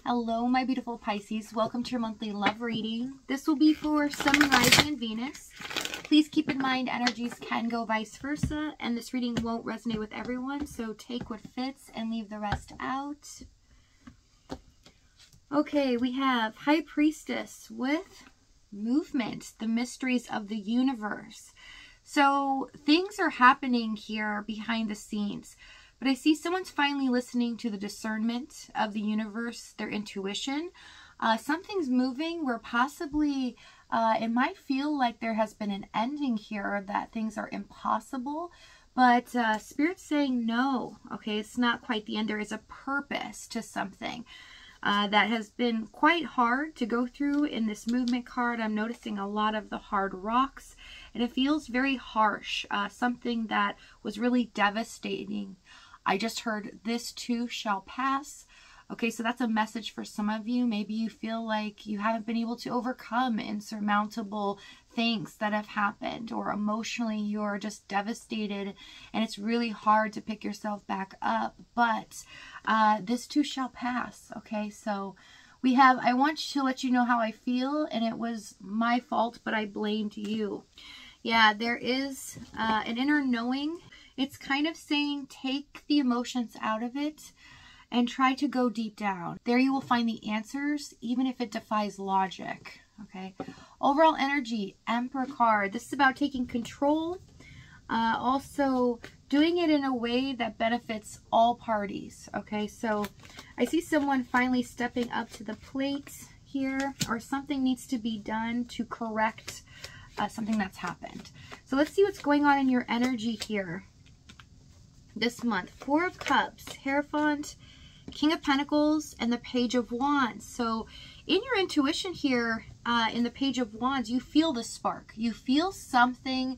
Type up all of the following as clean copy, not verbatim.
Hello, my beautiful Pisces. Welcome to your monthly love reading. This will be for Sun, Rising, and Venus. Please keep in mind energies can go vice versa, and this reading won't resonate with everyone, so take what fits and leave the rest out. Okay, we have High Priestess with movement, the mysteries of the universe. So things are happening here behind the scenes. But I see someone's finally listening to the discernment of the universe, their intuition. Something's moving where possibly it might feel like there has been an ending here, that things are impossible. But Spirit's saying no, okay, it's not quite the end. There is a purpose to something that has been quite hard to go through in this movement card. I'm noticing a lot of the hard rocks, and it feels very harsh, something that was really devastating. I just heard this too shall pass. Okay, so that's a message for some of you. Maybe you feel like you haven't been able to overcome insurmountable things that have happened, or emotionally you're just devastated and it's really hard to pick yourself back up. But this too shall pass. Okay, so we have, I want to let you know how I feel, and it was my fault, but I blamed you. Yeah, there is an inner knowing. It's kind of saying take the emotions out of it and try to go deep down. There you will find the answers, even if it defies logic. Okay. Overall energy, Emperor card. This is about taking control. Also doing it in a way that benefits all parties. Okay. So I see someone finally stepping up to the plate here, or something needs to be done to correct something that's happened. So let's see what's going on in your energy here this month. Four of Cups, Hierophant, King of Pentacles, and the Page of Wands. So in your intuition here, in the Page of Wands, you feel the spark. You feel something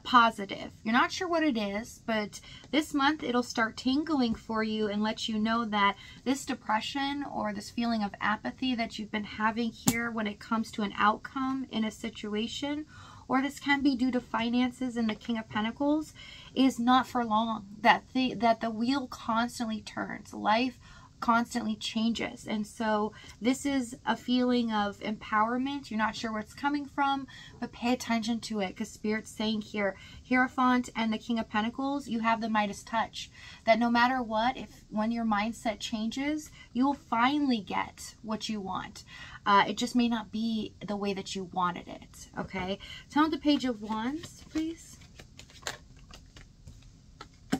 positive. You're not sure what it is, but this month it'll start tingling for you and let you know that this depression or this feeling of apathy that you've been having here when it comes to an outcome in a situation, or this can be due to finances in the King of Pentacles, is not for long. That the wheel constantly turns. Life constantly changes. And so this is a feeling of empowerment. You're not sure where it's coming from, but pay attention to it, because Spirit's saying here, Hierophant and the King of Pentacles, you have the Midas touch. That no matter what, when your mindset changes, you will finally get what you want. It just may not be the way that you wanted it. Okay. Tell me the Page of Wands, please.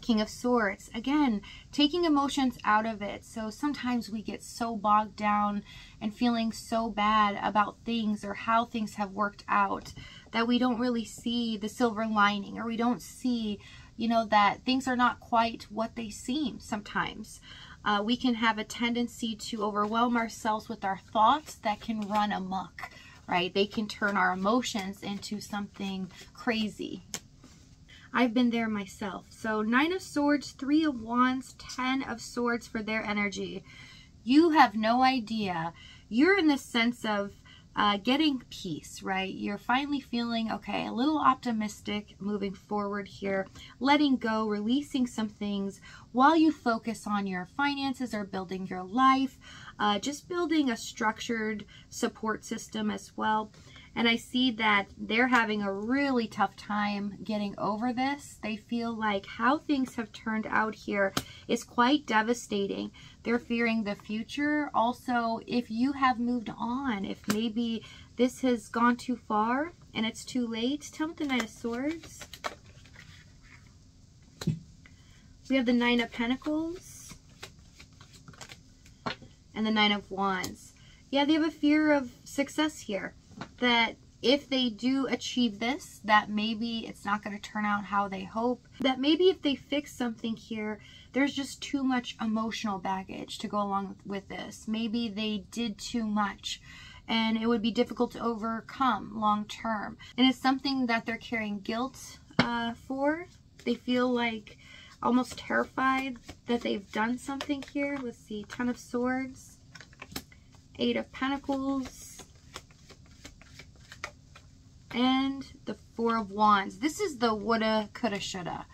King of Swords. Again, taking emotions out of it. So sometimes we get so bogged down and feeling so bad about things or how things have worked out that we don't really see the silver lining, or we don't see, you know, that things are not quite what they seem sometimes. We can have a tendency to overwhelm ourselves with our thoughts that can run amok, right? They can turn our emotions into something crazy. I've been there myself. So 9 of Swords, 3 of Wands, 10 of Swords for their energy. You have no idea. You're in the sense of getting peace, right? You're finally feeling, okay, a little optimistic moving forward here, letting go, releasing some things while you focus on your finances or building your life, just building a structured support system as well. And I see that they're having a really tough time getting over this. They feel like how things have turned out here is quite devastating. They're fearing the future. Also, if you have moved on, if maybe this has gone too far and it's too late. Tell me the Knight of Swords. We have the Nine of Pentacles and the Nine of Wands. Yeah, they have a fear of success here. That if they do achieve this, that maybe it's not going to turn out how they hope. That maybe if they fix something here, there's just too much emotional baggage to go along with this. Maybe they did too much and it would be difficult to overcome long term. And it's something that they're carrying guilt for. They feel like almost terrified that they've done something here. Let's see, 10 of Swords, 8 of Pentacles, and the 4 of Wands. This is the woulda, coulda, shoulda.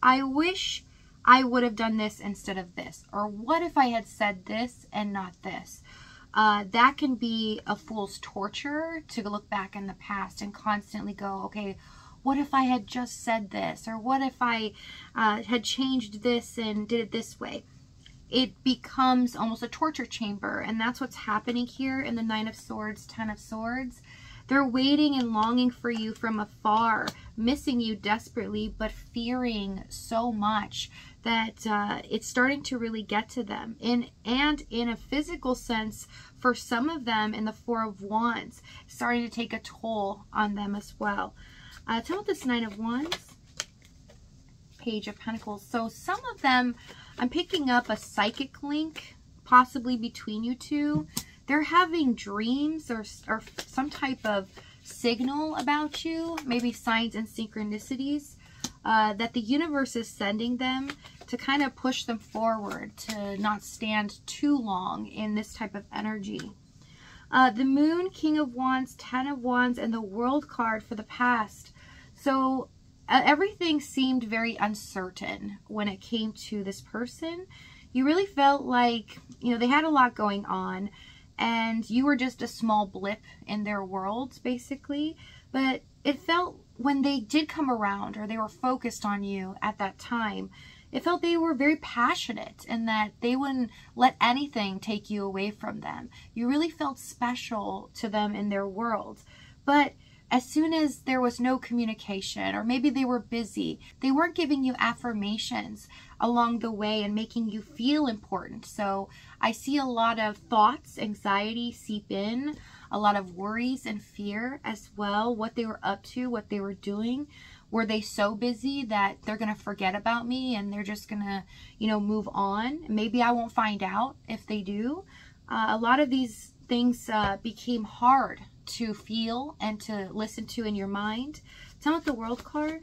I wish I would have done this instead of this? Or what if I had said this and not this? That can be a fool's torture, to look back in the past and constantly go, okay, what if I had just said this? Or what if I had changed this and did it this way? It becomes almost a torture chamber, and that's what's happening here in the Nine of Swords, Ten of Swords. They're waiting and longing for you from afar, missing you desperately, but fearing so much that it's starting to really get to them. And in a physical sense, for some of them, in the Four of Wands, starting to take a toll on them as well. Tell me this Nine of Wands, Page of Pentacles. So some of them, I'm picking up a psychic link, possibly between you two. They're having dreams or some type of signal about you, maybe signs and synchronicities that the universe is sending them to kind of push them forward, to not stand too long in this type of energy. The Moon, King of Wands, Ten of Wands, and the World card for the past. So everything seemed very uncertain when it came to this person. You really felt like, you know, they had a lot going on, and you were just a small blip in their worlds, basically. But it felt, when they did come around, or they were focused on you at that time, it felt they were very passionate, and that they wouldn't let anything take you away from them. You really felt special to them in their world. But as soon as there was no communication, or maybe they were busy, they weren't giving you affirmations along the way and making you feel important. So I see a lot of thoughts, anxiety seep in, a lot of worries and fear as well, what they were up to, what they were doing. Were they so busy that they're going to forget about me and they're just going to, you know, move on? Maybe I won't find out if they do. A lot of these things became hard to feel and to listen to in your mind. Tell me the World card.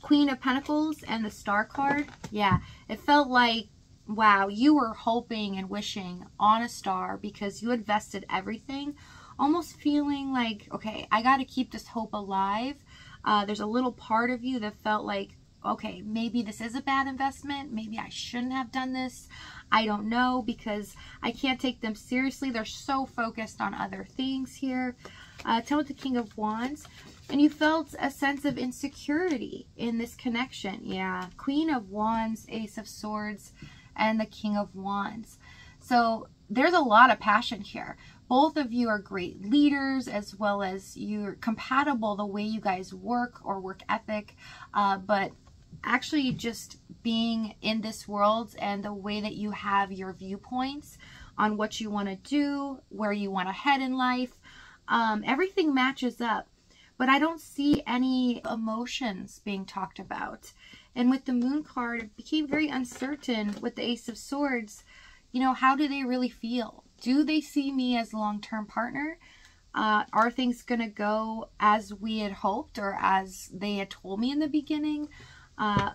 Queen of Pentacles and the Star card. Yeah, it felt like, wow, you were hoping and wishing on a star because you invested everything, almost feeling like, okay, I got to keep this hope alive. There's a little part of you that felt like, okay, maybe this is a bad investment. Maybe I shouldn't have done this. I don't know, because I can't take them seriously. They're so focused on other things here. Tell me the King of Wands. And you felt a sense of insecurity in this connection. Yeah, Queen of Wands, Ace of Swords, and the King of Wands. So there's a lot of passion here. Both of you are great leaders, as well as you're compatible the way you guys work or work ethic. But actually just being in this world and the way that you have your viewpoints on what you want to do, where you want to head in life, everything matches up. But I don't see any emotions being talked about. And with the Moon card, it became very uncertain with the Ace of Swords. You know, how do they really feel? Do they see me as a long-term partner? Are things going to go as we had hoped, or as they had told me in the beginning?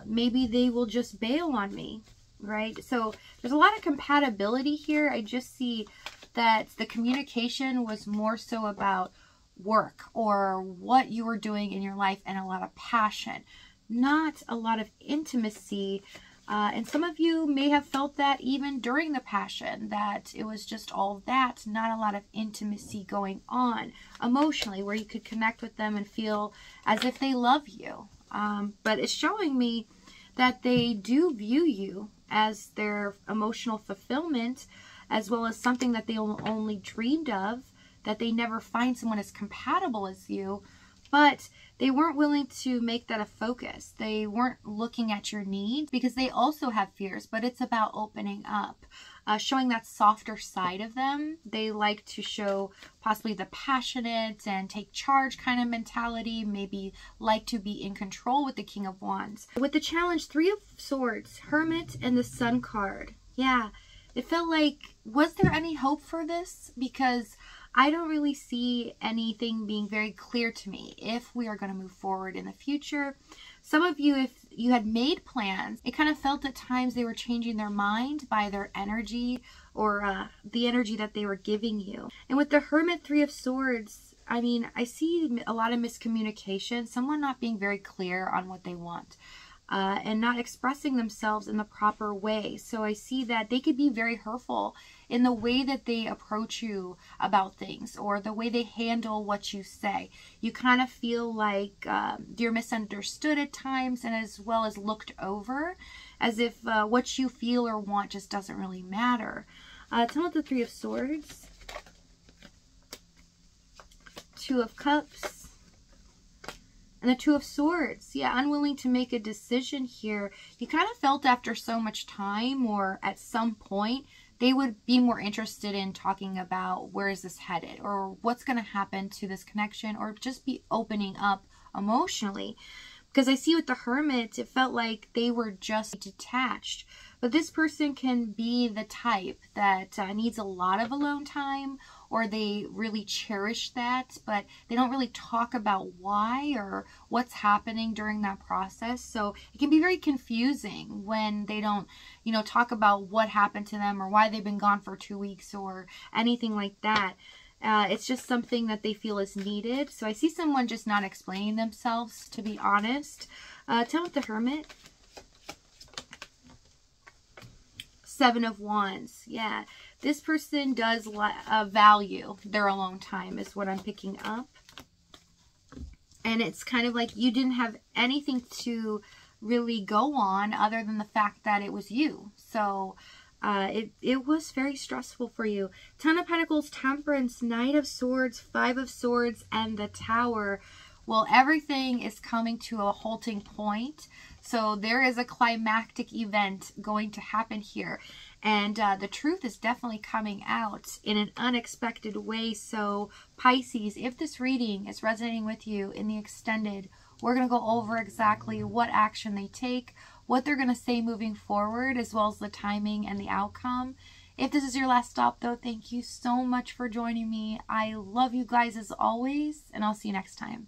Maybe they will just bail on me, right? So there's a lot of compatibility here. I just see that the communication was more so about work or what you were doing in your life, and a lot of passion, not a lot of intimacy. And some of you may have felt that even during the passion, that it was just all that, not a lot of intimacy going on emotionally, where you could connect with them and feel as if they love you. But it's showing me that they do view you as their emotional fulfillment, as well as something that they only dreamed of, that they never find someone as compatible as you. But they weren't willing to make that a focus. They weren't looking at your needs, because they also have fears, but it's about opening up, showing that softer side of them. They like to show possibly the passionate and take charge kind of mentality, maybe like to be in control with the King of Wands. With the challenge, Three of Swords, Hermit, and the Sun card. Yeah, it felt like, was there any hope for this? Because I don't really see anything being very clear to me if we are going to move forward in the future. Some of you, if you had made plans, it kind of felt at times they were changing their mind by their energy, or the energy that they were giving you. And with the Hermit, Three of Swords, I mean, I see a lot of miscommunication, someone not being very clear on what they want. and not expressing themselves in the proper way. So I see that they could be very hurtful in the way that they approach you about things, or the way they handle what you say. You kind of feel like you're misunderstood at times, and as well as looked over, as if what you feel or want just doesn't really matter. Tell me the Three of Swords, Two of Cups, and the Two of Swords. Yeah, unwilling to make a decision here. You kind of felt after so much time, or at some point, they would be more interested in talking about where is this headed, or what's going to happen to this connection, or just be opening up emotionally. Because I see with the Hermit, it felt like they were just detached. But this person can be the type that needs a lot of alone time, or they really cherish that, but they don't really talk about why or what's happening during that process. So it can be very confusing when they don't, you know, talk about what happened to them, or why they've been gone for 2 weeks, or anything like that. It's just something that they feel is needed. So I see someone just not explaining themselves, to be honest. Tell me the Hermit. Seven of Wands. Yeah, this person does value their alone time, is what I'm picking up. And it's kind of like you didn't have anything to really go on other than the fact that it was you. So it was very stressful for you. Ten of Pentacles, Temperance, Knight of Swords, Five of Swords, and the Tower. Well, everything is coming to a halting point. So there is a climactic event going to happen here. And the truth is definitely coming out in an unexpected way. So Pisces, if this reading is resonating with you in the extended, we're going to go over exactly what action they take, what they're going to say moving forward, as well as the timing and the outcome. If this is your last stop, though, thank you so much for joining me. I love you guys as always, and I'll see you next time.